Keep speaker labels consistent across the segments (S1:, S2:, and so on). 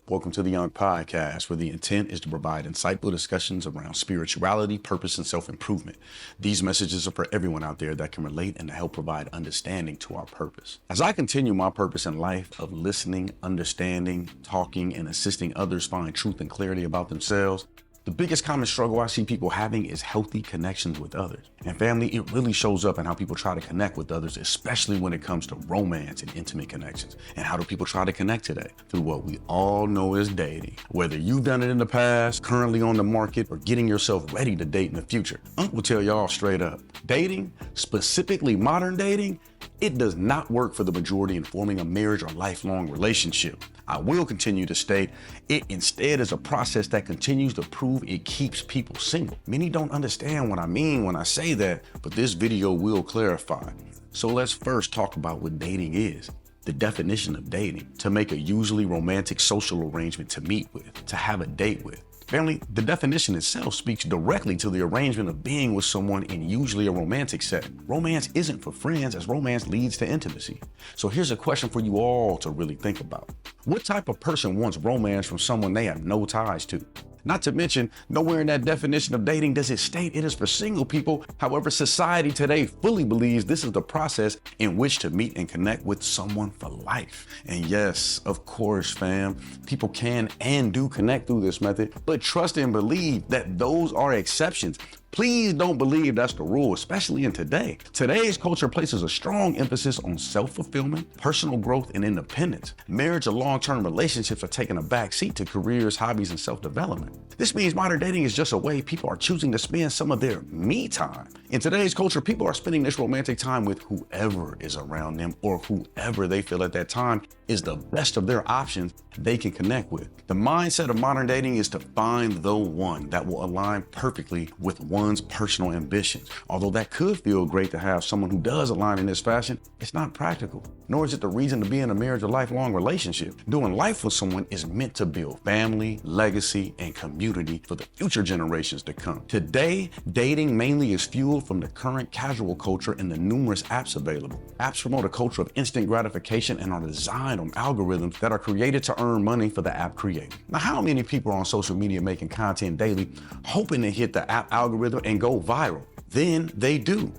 S1: Welcome to the UNC Podcast, where the intent is to provide insightful discussions around spirituality, purpose, and self-improvement. These messages are for everyone out there that can relate and to help provide understanding to our purpose. As I continue my purpose in life of listening, understanding, talking, and assisting others find truth and clarity about themselves, the biggest common struggle I see people having is healthy connections with others. And family, it really shows up in how people try to connect with others, especially when it comes to romance and intimate connections. And how do people try to connect today? Through what we all know as dating. Whether you've done it in the past, currently on the market, or getting yourself ready to date in the future, Unc will tell y'all straight up, dating, specifically modern dating, it does not work for the majority in forming a marriage or lifelong relationship. I will continue to state it instead is a process that continues to prove it keeps people single. Many don't understand what I mean when I say that, but this video will clarify. So let's first talk about what dating is. The definition of dating: to make a usually romantic social arrangement to meet with, to have a date with. Family, the definition itself speaks directly to the arrangement of being with someone in usually a romantic setting. Romance isn't for friends, as romance leads to intimacy. So here's a question for you all to really think about. What type of person wants romance from someone they have no ties to? Not to mention, nowhere in that definition of dating does it state it is for single people. However, society today fully believes this is the process in which to meet and connect with someone for life. And yes, of course, fam, people can and do connect through this method, but trust and believe that those are exceptions. Please don't believe that's the rule, especially in today. Today's culture places a strong emphasis on self-fulfillment, personal growth, and independence. Marriage or long-term relationships are taking a backseat to careers, hobbies, and self-development. This means modern dating is just a way people are choosing to spend some of their me time. In today's culture, people are spending this romantic time with whoever is around them or whoever they feel at that time is the best of their options they can connect with. The mindset of modern dating is to find the one that will align perfectly with one's personal ambitions. Although that could feel great to have someone who does align in this fashion, it's not practical, nor is it the reason to be in a marriage or lifelong relationship. Doing life with someone is meant to build family, legacy, and community for the future generations to come. Today, dating mainly is fueled from the current casual culture and the numerous apps available. Apps promote a culture of instant gratification and are designed on algorithms that are created to earn money for the app creator. Now, how many people are on social media making content daily, hoping to hit the app algorithm and go viral? Then they do.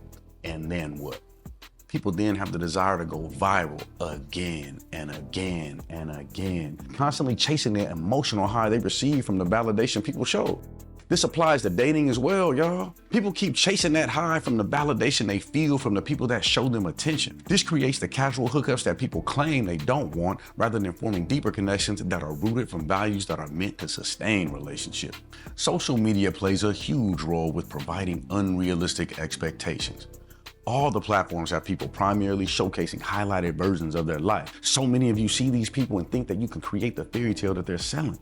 S1: And then what? People then have the desire to go viral again and again and again, constantly chasing the emotional high they receive from the validation people show. This applies to dating as well, y'all. People keep chasing that high from the validation they feel from the people that show them attention. This creates the casual hookups that people claim they don't want, rather than forming deeper connections that are rooted from values that are meant to sustain relationships. Social media plays a huge role with providing unrealistic expectations. All the platforms have people primarily showcasing highlighted versions of their life. So many of you see these people and think that you can create the fairy tale that they're selling.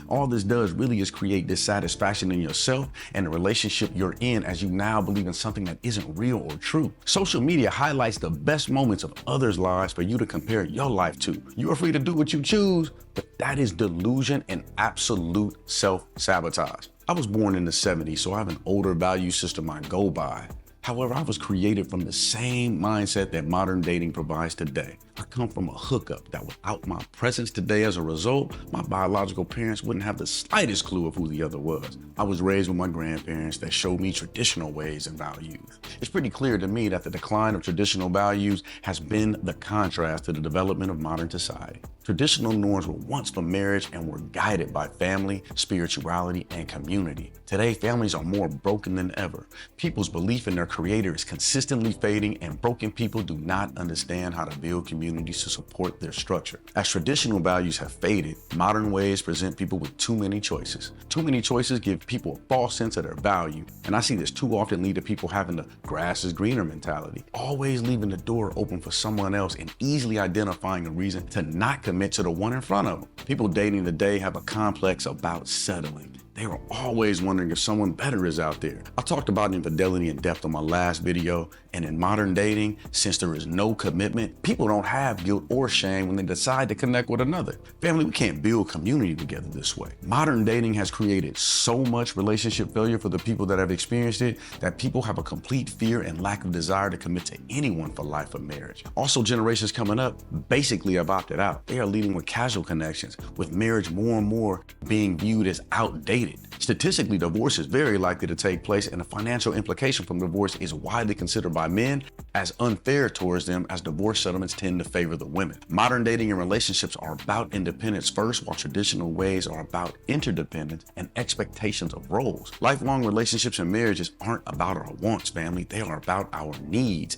S1: All this does really is create dissatisfaction in yourself and the relationship you're in, as you now believe in something that isn't real or true. Social media highlights the best moments of others' lives for you to compare your life to. You're free to do what you choose, but that is delusion and absolute self-sabotage. I was born in the 70s, so I have an older value system I go by. However, I was created from the same mindset that modern dating provides today. I come from a hookup that without my presence today as a result, my biological parents wouldn't have the slightest clue of who the other was. I was raised with my grandparents that showed me traditional ways and values. It's pretty clear to me that the decline of traditional values has been the contrast to the development of modern society. Traditional norms were once for marriage and were guided by family, spirituality, and community. Today, families are more broken than ever. People's belief in their creator is consistently fading, and broken people do not understand how to build communities to support their structure. As traditional values have faded, modern ways present people with too many choices. Too many choices give people a false sense of their value, and I see this too often lead to people having the grass is greener mentality, always leaving the door open for someone else and easily identifying a reason to not commit to the one in front of them. People dating today have a complex about settling. They are always wondering if someone better is out there. I talked about infidelity in depth on my last video, And in modern dating, since there is no commitment, people don't have guilt or shame when they decide to connect with another. Family, we can't build community together this way. Modern dating has created so much relationship failure for the people that have experienced it that people have a complete fear and lack of desire to commit to anyone for life or marriage. Also, generations coming up basically have opted out. They are leading with casual connections, with marriage more and more being viewed as outdated. Statistically, divorce is very likely to take place, and the financial implication from divorce is widely considered by men as unfair towards them, as divorce settlements tend to favor the women. Modern dating and relationships are about independence first, while traditional ways are about interdependence and expectations of roles. Lifelong relationships and marriages aren't about our wants, family. They are about our needs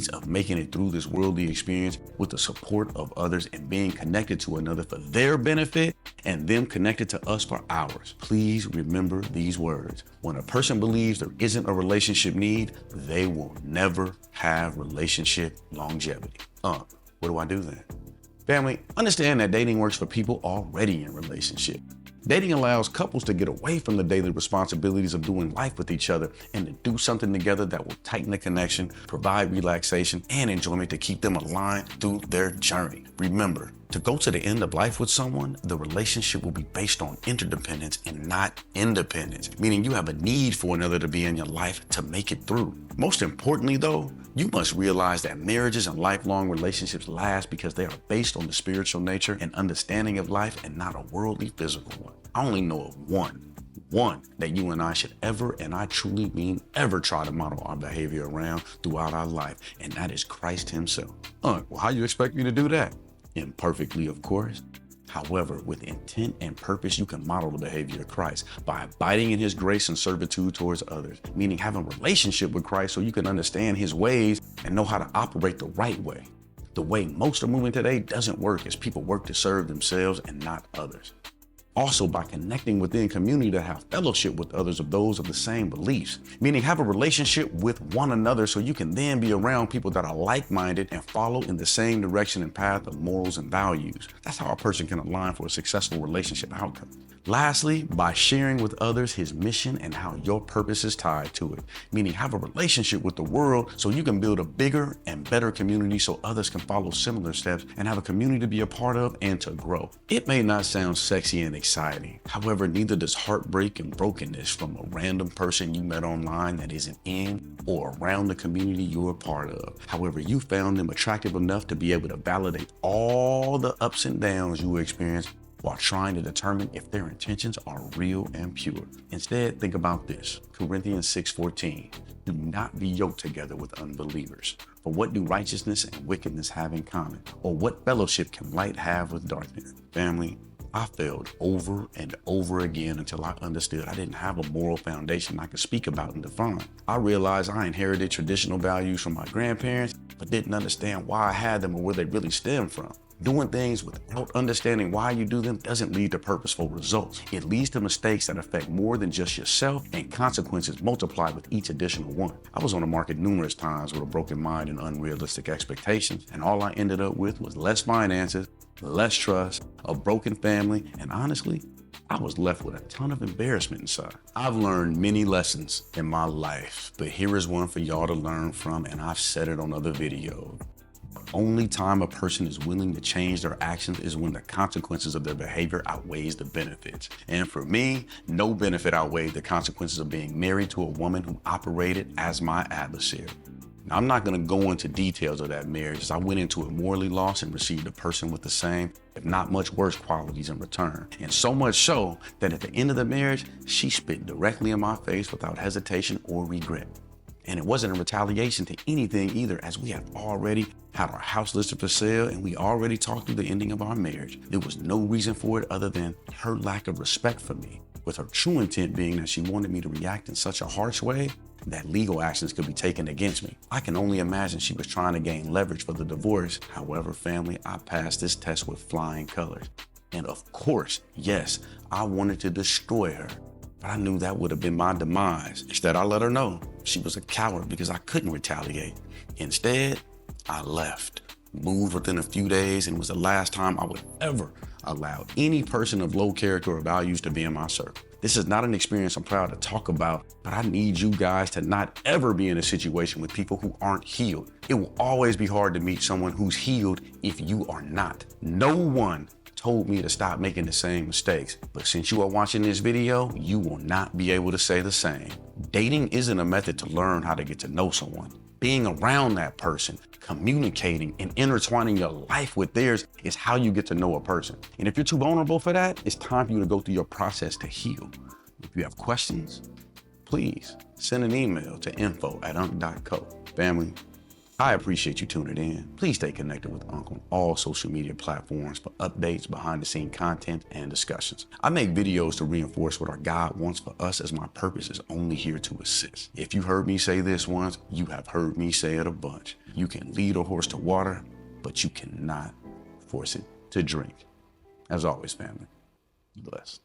S1: of making it through this worldly experience with the support of others and being connected to another for their benefit and them connected to us for ours. Please remember these words. When a person believes there isn't a relationship need, they will never have relationship longevity. What do I do then? Family, understand that dating works for people already in relationship. Dating allows couples to get away from the daily responsibilities of doing life with each other and to do something together that will tighten the connection, provide relaxation and enjoyment to keep them aligned through their journey. Remember, to go to the end of life with someone, the relationship will be based on interdependence and not independence, meaning you have a need for another to be in your life to make it through. Most importantly, though, you must realize that marriages and lifelong relationships last because they are based on the spiritual nature and understanding of life and not a worldly physical one. I only know of one that you and I should ever, and I truly mean ever, try to model our behavior around throughout our life, and that is Christ himself. Well, how you expect me to do that? Imperfectly, of course. However, with intent and purpose, you can model the behavior of Christ by abiding in his grace and servitude towards others, meaning having a relationship with Christ so you can understand his ways and know how to operate the right way. The way most are moving today doesn't work as people work to serve themselves and not others. Also, by connecting within community to have fellowship with others of those of the same beliefs, meaning have a relationship with one another so you can then be around people that are like-minded and follow in the same direction and path of morals and values. That's how a person can align for a successful relationship outcome. Lastly, by sharing with others his mission and how your purpose is tied to it, meaning have a relationship with the world so you can build a bigger and better community so others can follow similar steps and have a community to be a part of and to grow. It may not sound sexy and exciting. However, neither does heartbreak and brokenness from a random person you met online that isn't in or around the community you're a part of. However, you found them attractive enough to be able to validate all the ups and downs you experience while trying to determine if their intentions are real and pure. Instead, think about this. Corinthians 6:14. Do not be yoked together with unbelievers. For what do righteousness and wickedness have in common? Or what fellowship can light have with darkness? Family, I failed over and over again until I understood I didn't have a moral foundation I could speak about and define. I realized I inherited traditional values from my grandparents, but didn't understand why I had them or where they really stemmed from. Doing things without understanding why you do them doesn't lead to purposeful results. It leads to mistakes that affect more than just yourself, and consequences multiply with each additional one. I was on the market numerous times with a broken mind and unrealistic expectations, and all I ended up with was less finances, less trust, a broken family, and honestly, I was left with a ton of embarrassment inside. I've learned many lessons in my life, but here is one for y'all to learn from, and I've said it on other videos. Only time a person is willing to change their actions is when the consequences of their behavior outweighs the benefits. And for me, no benefit outweighed the consequences of being married to a woman who operated as my adversary. Now, I'm not going to go into details of that marriage, as I went into it morally lost and received a person with the same, if not much worse, qualities in return. And so much so that at the end of the marriage, she spit directly in my face without hesitation or regret. And it wasn't a retaliation to anything either, as we had already had our house listed for sale and we already talked through the ending of our marriage. There was no reason for it other than her lack of respect for me, with her true intent being that she wanted me to react in such a harsh way that legal actions could be taken against me. I can only imagine she was trying to gain leverage for the divorce. However, family, I passed this test with flying colors. And of course, yes, I wanted to destroy her. But I knew that would have been my demise. Instead, I let her know she was a coward because I couldn't retaliate. Instead, I left. moved within a few days, and was the last time I would ever allow any person of low character or values to be in my circle. This is not an experience I'm proud to talk about, but I need you guys to not ever be in a situation with people who aren't healed. It will always be hard to meet someone who's healed if you are not. No one told me to stop making the same mistakes, but since you are watching this video, you will not be able to say the same. Dating isn't a method to learn how to get to know someone. Being around that person, communicating, and intertwining your life with theirs is how you get to know a person. And if you're too vulnerable for that, it's time for you to go through your process to heal. If you have questions, please send an email to info@unc.co. Family, I appreciate you tuning in. Please stay connected with Unc on all social media platforms for updates, behind the scene content, and discussions. I make videos to reinforce what our God wants for us, as my purpose is only here to assist. If you heard me say this once, you have heard me say it a bunch. You can lead a horse to water, but you cannot force it to drink. As always, family, be blessed.